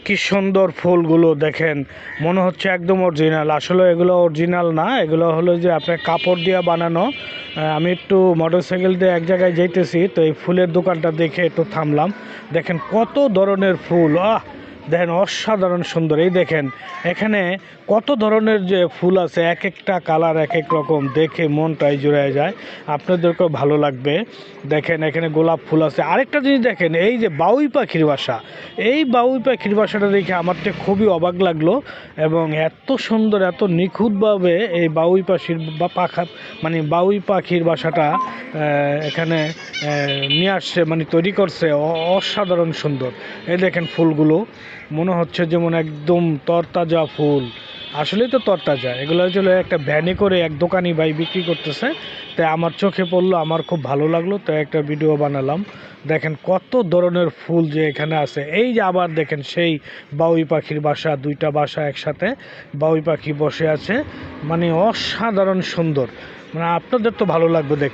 কি সুন্দর ফুলগুলো দেখেন, মনে হচ্ছে একদম অরিজিনাল। আসলে এগুলো অরিজিনাল না, এগুলো হলো যে আপনার কাপড় দিয়ে বানানো। আমি একটু মোটরসাইকেল দিয়ে এক জায়গায় যাইতেছি, তো এই ফুলের দোকানটা দেখে একটু থামলাম। দেখেন কত ধরনের ফুল, দেখেন অসাধারণ সুন্দর। এই দেখেন এখানে কত ধরনের যে ফুল আছে, এক একটা কালার এক এক রকম, দেখে মনটাই জুড়ে যায়। আপনাদেরকেও ভালো লাগবে। দেখেন এখানে গোলাপ ফুল আছে। আরেকটা জিনিস দেখেন, এই যে বাউই পাখির বাসা, এই বাউই পাখির বাসাটা দেখে আমার তো খুবই অবাক লাগলো। এবং এত সুন্দর, এত নিখুঁতভাবে এই বাউই পাখির বা পাখা মানে বাউই পাখির বাসাটা এখানে নিয়ে আসছে, মানে তৈরি করছে। অসাধারণ সুন্দর। এই দেখেন ফুলগুলো, মনে হচ্ছে যেমন একদম তরতাজা ফুল। আসলেই তো তরতাজা। এগুলো হচ্ছে একটা ভ্যানে করে এক দোকানি ভাই বিক্রি করতেছে। তাই আমার চোখে পড়লো, আমার খুব ভালো লাগলো, তাই একটা ভিডিও বানালাম। দেখেন কত ধরনের ফুল যে এখানে আছে। এই যে আবার দেখেন সেই বাউই পাখির বাসা, দুইটা বাসা একসাথে বাউই পাখি বসে আছে, মানে অসাধারণ সুন্দর। মানে আপনাদের তো ভালো লাগবে দেখতে।